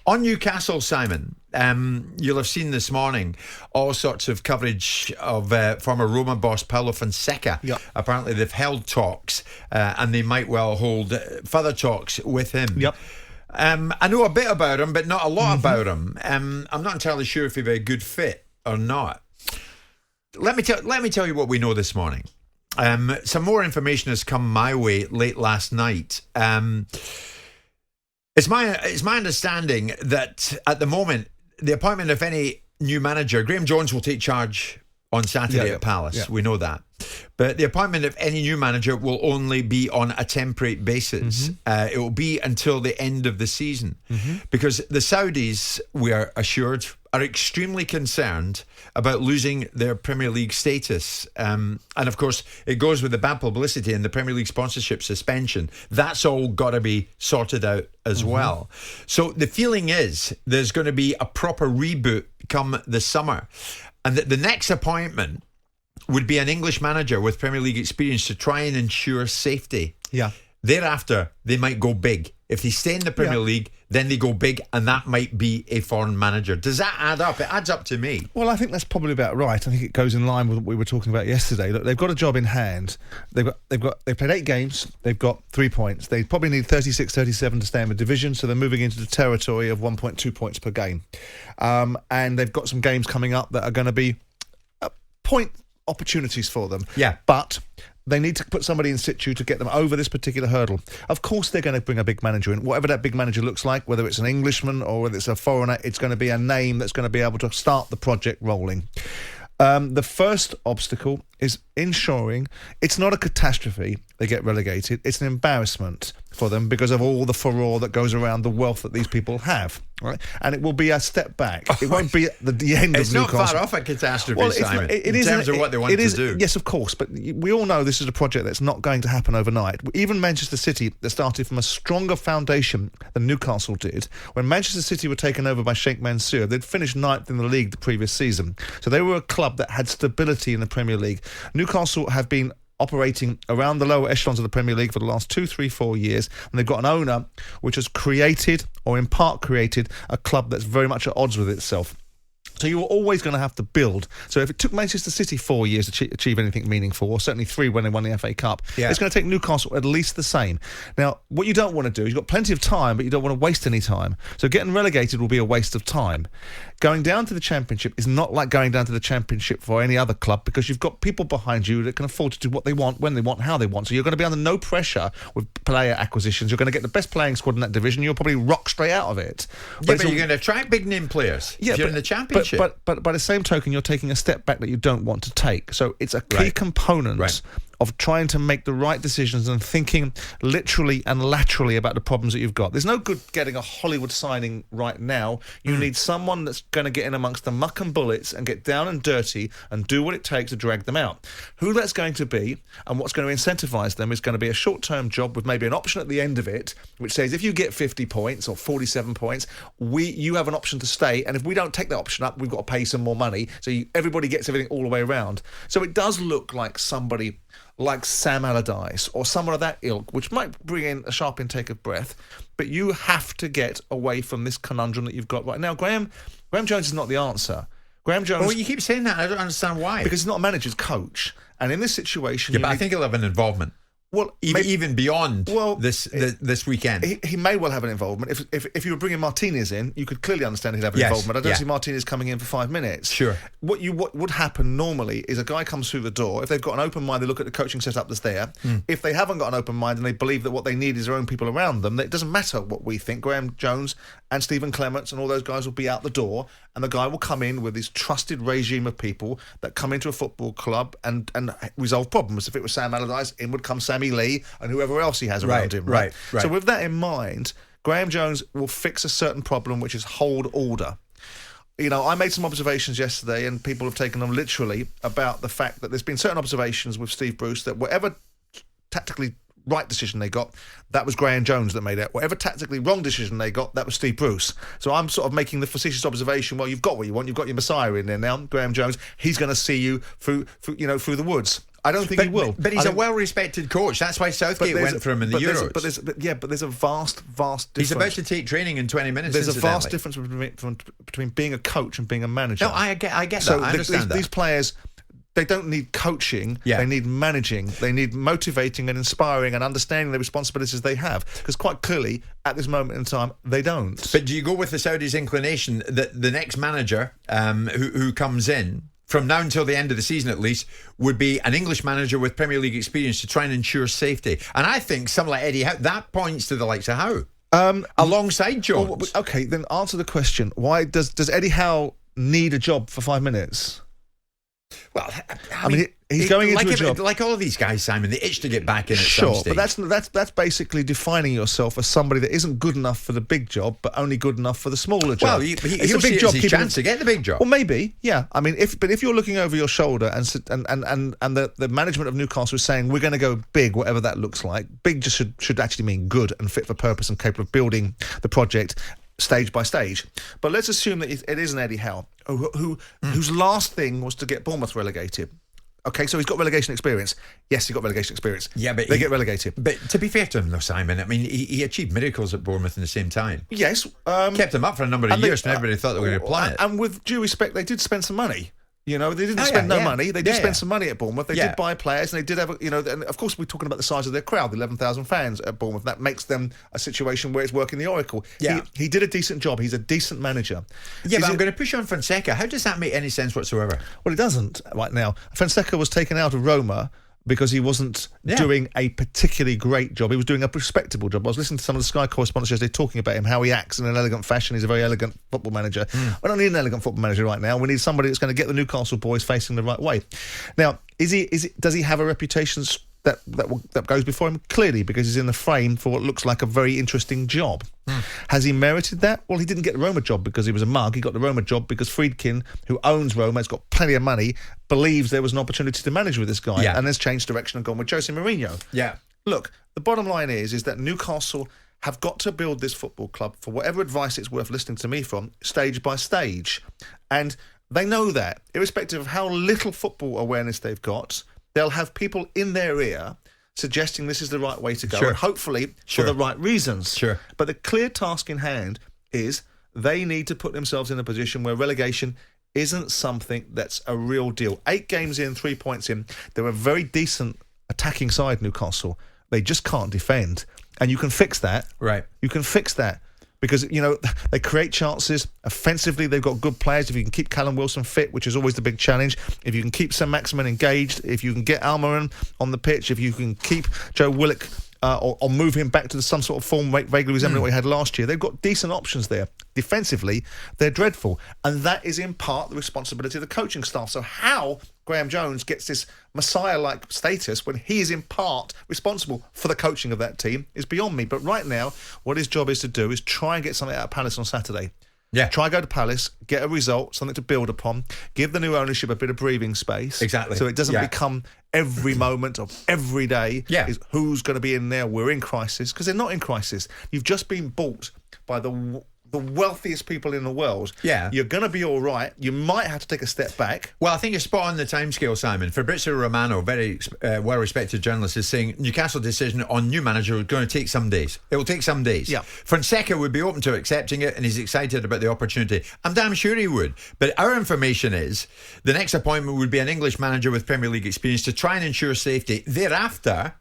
On Newcastle, Simon, you'll have seen this morning all sorts of coverage of former Roma boss Paulo Fonseca. Yep. Apparently they've held talks and they might well hold further talks with him. Yep. I know a bit about him, but not a lot about him. I'm not entirely sure if he'd be a good fit or not. Let me tell you what we know this morning. Some more information has come my way late last night. It's my understanding that at the moment, the appointment of any new manager, Graeme Jones will take charge on Saturday at Palace. Yeah. We know that. But the appointment of any new manager will only be on a temporary basis. It will be until the end of the season. Because the Saudis, we are assured, are extremely concerned about losing their Premier League status. And of course, it goes with the bad publicity and the Premier League sponsorship suspension. That's all got to be sorted out as well. So the feeling is there's going to be a proper reboot come the summer. And that the next appointment would be an English manager with Premier League experience to try and ensure safety. Yeah. Thereafter, they might go big. If they stay in the Premier League, then they go big, and that might be a foreign manager. Does that add up? It adds up to me. Well, I think that's probably about right. I think it goes in line with what we were talking about yesterday. Look, they've got a job in hand. They've played 8 games. They've got 3 points. They probably need 36, 37 to stay in the division, so they're moving into the territory of 1.2 points per game. And they've got some games coming up that are going to be point opportunities for them. Yeah. But they need to put somebody in situ to get them over this particular hurdle. Of course, they're going to bring a big manager in. Whatever that big manager looks like, whether it's an Englishman or whether it's a foreigner, it's going to be a name that's going to be able to start the project rolling. The first obstacle is ensuring it's not a catastrophe they get relegated. It's an embarrassment for them because of all the furore that goes around the wealth that these people have. Right? And it will be a step back. It won't be the end of Newcastle. It's not far off a catastrophe, Simon, in terms of what they want to do. Yes, of course, but we all know this is a project that's not going to happen overnight. Even Manchester City, that started from a stronger foundation than Newcastle did. When Manchester City were taken over by Sheikh Mansour, they'd finished 9th in the league the previous season. So they were a club that had stability in the Premier League. Newcastle have been operating around the lower echelons of the Premier League for the last 2, 3, 4 years, and they've got an owner which has created, or in part created, a club that's very much at odds with itself. So you were always going to have to build. So if it took Manchester City 4 years to achieve anything meaningful, or certainly 3 when they won the FA Cup, it's going to take Newcastle at least the same. Now, what you don't want to do is you've got plenty of time, but you don't want to waste any time. So getting relegated will be a waste of time. Going down to the Championship is not like going down to the Championship for any other club, because you've got people behind you that can afford to do what they want, when they want, how they want. So you're going to be under no pressure with player acquisitions. You're going to get the best playing squad in that division. You'll probably rock straight out of it. But you're going to attract big name players if you're in the Championship. But by the same token, you're taking a step back that you don't want to take. So it's a key component of trying to make the right decisions and thinking literally and laterally about the problems that you've got. There's no good getting a Hollywood signing right now. You need someone that's going to get in amongst the muck and bullets and get down and dirty and do what it takes to drag them out. Who that's going to be and what's going to incentivise them is going to be a short-term job with maybe an option at the end of it, which says if you get 50 points or 47 points, you have an option to stay, and if we don't take that option up, we've got to pay some more money. So everybody gets everything all the way around. So it does look like somebody like Sam Allardyce or someone of that ilk, which might bring in a sharp intake of breath, but you have to get away from this conundrum that you've got right now. Graeme Jones is not the answer. Graeme Jones... Well, you keep saying that. I don't understand why. Because he's not a manager's coach. And in this situation... Yeah, but I think he'll have an involvement. Well, even beyond this weekend. He may well have an involvement. If you were bringing Martinez in, you could clearly understand he'd have an involvement. I don't see Martinez coming in for 5 minutes. Sure. What would happen normally is a guy comes through the door. If they've got an open mind, they look at the coaching setup that's there. If they haven't got an open mind and they believe that what they need is their own people around them, that it doesn't matter what we think. Graeme Jones and Stephen Clements and all those guys will be out the door, and the guy will come in with his trusted regime of people that come into a football club and resolve problems. If it was Sam Allardyce, in would come Sammy Lee and whoever else he has around him. Right. So with that in mind, Graeme Jones will fix a certain problem, which is hold order. You know, I made some observations yesterday, and people have taken them literally, about the fact that there's been certain observations with Steve Bruce that whatever tactically right decision they got, that was Graeme Jones that made it. Whatever tactically wrong decision they got, that was Steve Bruce. So I'm sort of making the facetious observation, well, you've got what you want, you've got your Messiah in there now, Graeme Jones, he's going to see you through the woods. I don't think he will. But he's a well-respected coach. That's why Southgate went for him in the Euros. But there's a vast difference. He's about to take training in 20 minutes. There's a vast difference between being a coach and being a manager. No, I get that. So I understand that. These players, they don't need coaching. Yeah. They need managing. They need motivating and inspiring and understanding the responsibilities they have. Because quite clearly, at this moment in time, they don't. But do you go with the Saudis' inclination that the next manager who comes in, from now until the end of the season at least, would be an English manager with Premier League experience to try and ensure safety? And I think someone like Eddie Howe, that points to the likes of Howe. Alongside Jones. Well, okay, then answer the question. Why does Eddie Howe need a job for 5 minutes? Well, I mean he's going into a job like all of these guys, Simon. They itch to get back in at some stage. But that's basically defining yourself as somebody that isn't good enough for the big job, but only good enough for the smaller job. Well, it's a big job. His chance to get the big job. Well, maybe, yeah. I mean, if you're looking over your shoulder and the management of Newcastle is saying we're going to go big, whatever that looks like. Big just should actually mean good and fit for purpose and capable of building the project stage by stage. But let's assume that it is an Eddie Howe whose last thing was to get Bournemouth relegated. Okay, so he's got relegation experience. Yes, he got relegation experience. Yeah, but they get relegated. But to be fair to him, though, Simon, I mean, he achieved miracles at Bournemouth in the same time. Yes, kept him up for a number of years, and everybody thought they were going to apply it. And with due respect, they did spend some money. You know, they didn't spend no money. They did spend some money at Bournemouth. They did buy players, and they did have, and of course we're talking about the size of their crowd, the 11,000 fans at Bournemouth. That makes them a situation where it's working the Oracle. Yeah. He did a decent job. He's a decent manager. Yeah, but I'm going to push on Fonseca. How does that make any sense whatsoever? Well, it doesn't right now. Fonseca was taken out of Roma because he wasn't doing a particularly great job. He was doing a respectable job. I was listening to some of the Sky correspondents yesterday talking about him, how he acts in an elegant fashion. He's a very elegant football manager. We don't need an elegant football manager right now. We need somebody that's going to get the Newcastle boys facing the right way. Now, does he have a reputation that goes before him? Clearly, because he's in the frame for what looks like a very interesting job. Has he merited that? Well, he didn't get the Roma job because he was a mug. He got the Roma job because Friedkin, who owns Roma, has got plenty of money, believes there was an opportunity to manage with this guy and has changed direction and gone with Jose Mourinho. Yeah. Look, the bottom line is that Newcastle have got to build this football club, for whatever advice it's worth listening to me from, stage by stage. And they know that, irrespective of how little football awareness they've got, they'll have people in their ear suggesting this is the right way to go, and hopefully for the right reasons. But the clear task in hand is they need to put themselves in a position where relegation isn't something that's a real deal. 8 games in, 3 points in. They're a very decent attacking side, Newcastle. They just can't defend. And you can fix that. Right. You can fix that. Because, they create chances. Offensively, they've got good players. If you can keep Callum Wilson fit, which is always the big challenge, if you can keep St Maximin engaged, if you can get Almiron on the pitch, if you can keep Joe Willock or move him back to some sort of form vaguely resembling what he had last year, they've got decent options there. Defensively, they're dreadful. And that is in part the responsibility of the coaching staff. So how Graeme Jones gets this Messiah-like status when he is in part responsible for the coaching of that team is beyond me. But right now, what his job is to do is try and get something out of Palace on Saturday. Yeah. Try go to Palace, get a result, something to build upon, give the new ownership a bit of breathing space. Exactly. So it doesn't become every moment of every day is who's going to be in there, we're in crisis, because they're not in crisis. You've just been bought by the wealthiest people in the world. Yeah. You're going to be all right. You might have to take a step back. Well, I think you're spot on the timescale, Simon. Fabrizio Romano, very well-respected journalist, is saying Newcastle decision on new manager is going to take some days. It will take some days. Yeah. Fonseca would be open to accepting it, and he's excited about the opportunity. I'm damn sure he would. But our information is the next appointment would be an English manager with Premier League experience to try and ensure safety. Thereafter,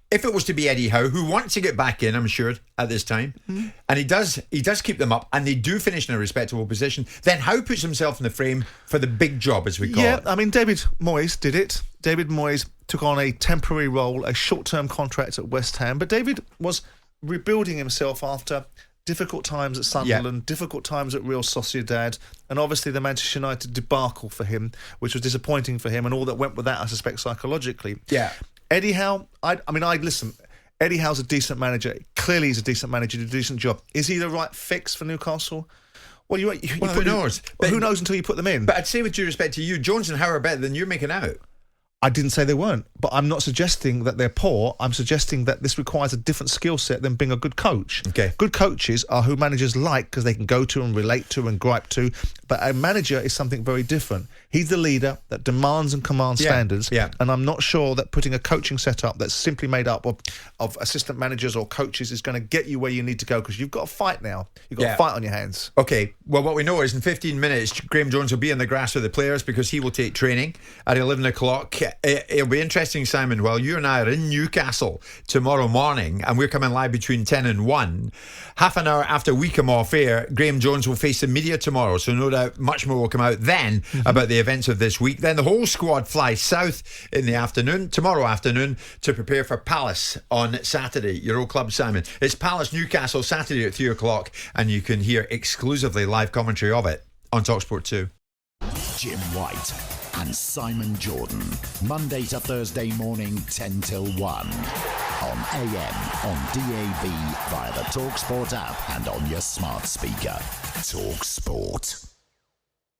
if it was to be Eddie Howe, who wants to get back in, I'm sure, at this time, and he does keep them up, and they do finish in a respectable position, then Howe puts himself in the frame for the big job, as we call it. Yeah, I mean, David Moyes did it. David Moyes took on a temporary role, a short-term contract at West Ham, but David was rebuilding himself after difficult times at Sunderland, difficult times at Real Sociedad, and obviously the Manchester United debacle for him, which was disappointing for him, and all that went with that, I suspect, psychologically. Yeah. Eddie Howe, listen, Eddie Howe's a decent manager. Clearly he's a decent manager, did a decent job. Is he the right fix for Newcastle? Well, who knows? Who knows until you put them in? But I'd say, with due respect to you, Jones and Howe are better than you're making out. I didn't say they weren't, but I'm not suggesting that they're poor. I'm suggesting that this requires a different skill set than being a good coach. Okay. Good coaches are who managers like because they can go to and relate to and gripe to. But a manager is something very different. He's the leader that demands and commands standards. Yeah. And I'm not sure that putting a coaching setup that's simply made up of assistant managers or coaches is going to get you where you need to go, because you've got a fight now. You've got a fight on your hands. Okay, well, what we know is in 15 minutes, Graeme Jones will be in the grass with the players because he will take training at 11 o'clock. It'll be interesting, Simon. While you and I are in Newcastle tomorrow morning, and we're coming live between 10 and 1, half an hour after we come off air, Graeme Jones will face the media tomorrow. So no doubt much more will come out then about the events of this week. Then the whole squad flies south in the afternoon, tomorrow afternoon, to prepare for Palace on Saturday. Your old club, Simon. It's Palace Newcastle Saturday at 3 o'clock, and you can hear exclusively live commentary of it on talkSPORT 2. Jim White and Simon Jordan, Monday to Thursday morning, 10 till 1. On AM, on DAB, via the talkSPORT app and on your smart speaker. talkSPORT.